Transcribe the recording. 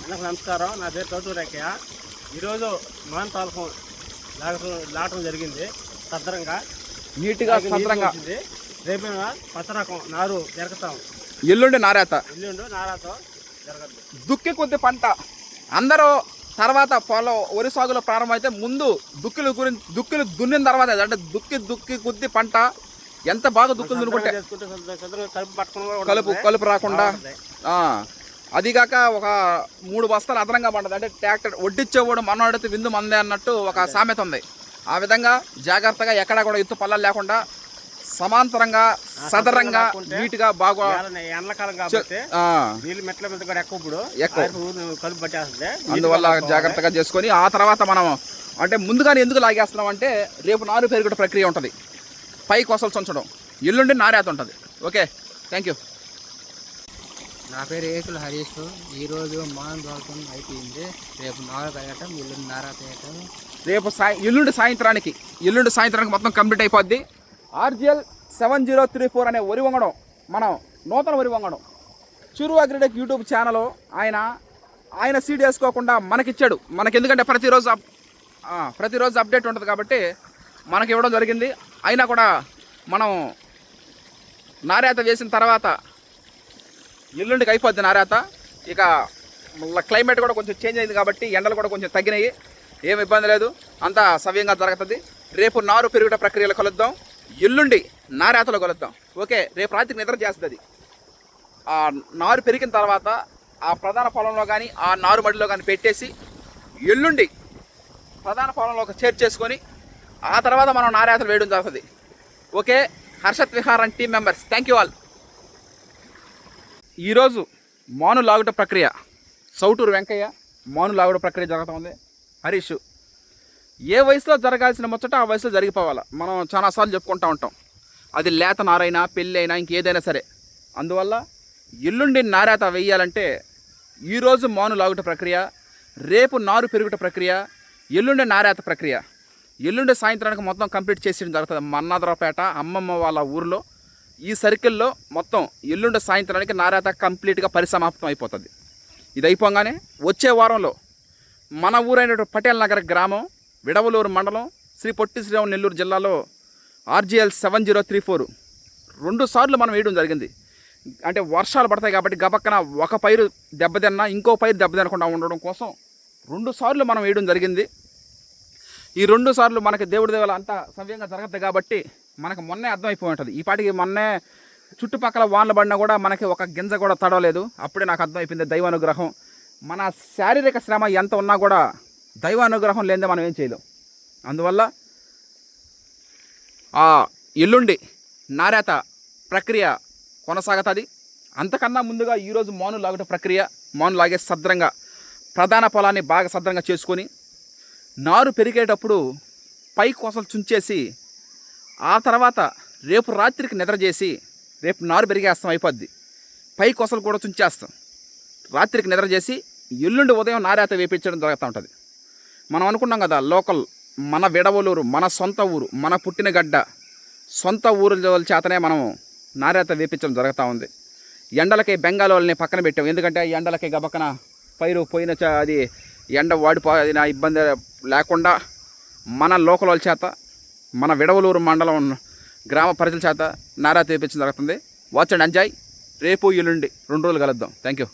అందరికి నమస్కారం. నా పేరు చౌటూరేకయ్య. ఈరోజు మాన్ తాలకం లాగటం జరిగింది. సద్రంగా నీట్గా సద్రంగా రేపు పచ్చ రకం నారు జరుగుతాం. ఎల్లుండి నారాతో జరగదు. దుక్కి కొద్ది పంట అందరూ తర్వాత పొలం వరి సాగులో ప్రారంభమైతే ముందు దుక్కులు దున్నిన తర్వాత అంటే దుక్కి కొద్ది పంట ఎంత బాగా దుక్కులు దున్నుకుంటే కలుపు రాకుండా అదిగాక ఒక 3 బస్తాలు అదనంగా పండుతుంది. అంటే ట్రాక్టర్ వడ్డిచ్చేవాడు మనవాడితే విందు మందే అన్నట్టు ఒక సామెత ఉంది. ఆ విధంగా జాగ్రత్తగా ఎక్కడా కూడా ఎత్తు పల్లలు లేకుండా సమాంతరంగా సదరంగా నీట్గా బాగా అందువల్ల జాగ్రత్తగా చేసుకొని ఆ తర్వాత మనం అంటే ముందుగానే ఎందుకు లాగేస్తున్నాం అంటే రేపు నారు పెరుగుట ప్రక్రియ ఉంటుంది. పై కొసలు చంచడం, ఎల్లుండి నారేత ఉంటుంది. Okay, thank you. నా పేరు ఏకుల హరీష్. ఈరోజు మాన్ దోకం అయిపోయింది. రేపు నారు వేయటం, ఎల్లుండి నారా వేయటం. రేపు ఎల్లుండి సాయంత్రానికి మొత్తం కంప్లీట్ అయిపోద్ది. RGL 7034 అనే వరి వంగడం, మనం నూతన వరి వంగడం చిరు అగ్రిటెక్ యూట్యూబ్ ఛానల్ ఆయన సీడ్ వేసుకోకుండా మనకిచ్చాడు. ఎందుకంటే ప్రతిరోజు అప్డేట్ ఉంటుంది కాబట్టి మనకి ఇవ్వడం జరిగింది. అయినా కూడా మనం నారేత వేసిన తర్వాత ఎల్లుండికి అయిపోద్ది నారేత. ఇక క్లైమేట్ కూడా కొంచెం చేంజ్ అయింది కాబట్టి ఎండలు కూడా కొంచెం తగ్గినాయి. ఏం ఇబ్బంది లేదు, అంతా సవ్యంగా జరుగుతుంది. రేపు నారు పెరుగుట ప్రక్రియలో కలుద్దాం, ఎల్లుండి నారేతలో కలుద్దాం. ఓకే, రేపు రాత్రికి నిద్ర చేస్తుంది. ఆ నారు పెరిగిన తర్వాత ఆ ప్రధాన పొలంలో కానీ ఆ నారు మడిలో కానీ పెట్టేసి ఎల్లుండి ప్రధాన పొలంలోకి చేర్చేసుకొని ఆ తర్వాత మనం నారేతలు వేయడం జరుగుతుంది. ఓకే, హర్షత్ విహారం team members, thank you all. ఈరోజు మాను లాగుట ప్రక్రియ సౌటూరు వెంకయ్య మాను లాగుట ప్రక్రియ జరుగుతుంది. హరీష్ ఏ వయసులో జరగాల్సిన ముచ్చట ఆ వయసులో జరిగిపోవాలి. మనం చాలాసార్లు చెప్పుకుంటూ ఉంటాం, అది లేత నారైనా పెళ్ళి అయినా ఇంకేదైనా సరే. అందువల్ల ఎల్లుండి నారేత వేయాలంటే ఈరోజు మాను లాగుట ప్రక్రియ, రేపు నారు పెరుగుట ప్రక్రియ, ఎల్లుండి నారేత ప్రక్రియ. ఎల్లుండి సాయంత్రానికి మొత్తం కంప్లీట్ చేసేయడం జరుగుతుంది. మన్నాదరావుపేట అమ్మమ్మ వాళ్ళ ఊరిలో ఈ సర్కిల్లో మొత్తం ఎల్లుండి సాయంత్రానికి నారేత కంప్లీట్గా పరిసమాప్తం అయిపోతుంది. ఇది అయిపోగానే వచ్చే వారంలో మన ఊరైన పటేల్ నగర్ గ్రామం, విడవలూరు మండలం, శ్రీ పొట్టి శ్రీరామ్ నెల్లూరు జిల్లాలో RGL 7034 2 సార్లు మనం వేయడం జరిగింది. అంటే వర్షాలు పడతాయి కాబట్టి గబక్కన ఒక పైరు దెబ్బతిన్నా ఇంకో పైరు దెబ్బతినకుండా ఉండడం కోసం 2 సార్లు మనం వేయడం జరిగింది. ఈ 2 సార్లు మనకి దేవుడి దేవాల అంతా సవ్యంగా జరగదు కాబట్టి మనకు మొన్నే అర్థమైపోయి ఉంటుంది. ఈ పాటికి మొన్నే చుట్టుపక్కల వానలు పడినా కూడా మనకి ఒక గింజ కూడా తడవలేదు. అప్పుడే నాకు అర్థమైపోయింది దైవానుగ్రహం. మన శారీరక శ్రమ ఎంత ఉన్నా కూడా దైవానుగ్రహం లేనిదే మనం ఏం చేయలేం. అందువల్ల ఆ ఎల్లుండి నారేత ప్రక్రియ కొనసాగుతుంది. అంతకన్నా ముందుగా ఈరోజు మాను లాగుట ప్రక్రియ, మాను లాగే సద్రంగా ప్రధాన పొలాన్ని బాగా సద్రంగా చేసుకొని నారు పెరిగేటప్పుడు పై కోసలు చుంచేసి ఆ తర్వాత రేపు రాత్రికి నిద్ర చేసి రేపు నారు పెరిగేస్తాం అయిపోద్ది. పై కోసలు కూడా చుంచేస్తాం. రాత్రికి నిద్ర చేసి ఎల్లుండి ఉదయం నారేత వేపించడం జరుగుతూ ఉంటుంది. మనం అనుకున్నాం కదా, లోకల్ మన విడవలూరు, మన సొంత ఊరు, మన పుట్టిన గడ్డ, సొంత ఊరు చేతనే మనం నారేత వేపించడం జరుగుతూ ఉంది. ఎండలకి బెంగాల్ వాళ్ళని పక్కన పెట్టాం. ఎందుకంటే ఎండలకి గబక్కన పైరు పోయిన అది ఎండ వాడిపోయిన ఇబ్బంది లేకుండా మన లోకల్ వాళ్ళ చేత, మన విడవలూరు మండలం గ్రామ ప్రజల చేత నారేత వేపించడం జరుగుతుంది. Watch and enjoy. రేపు ఎల్లుండి 2 రోజులు కలుద్దాం. Thank you.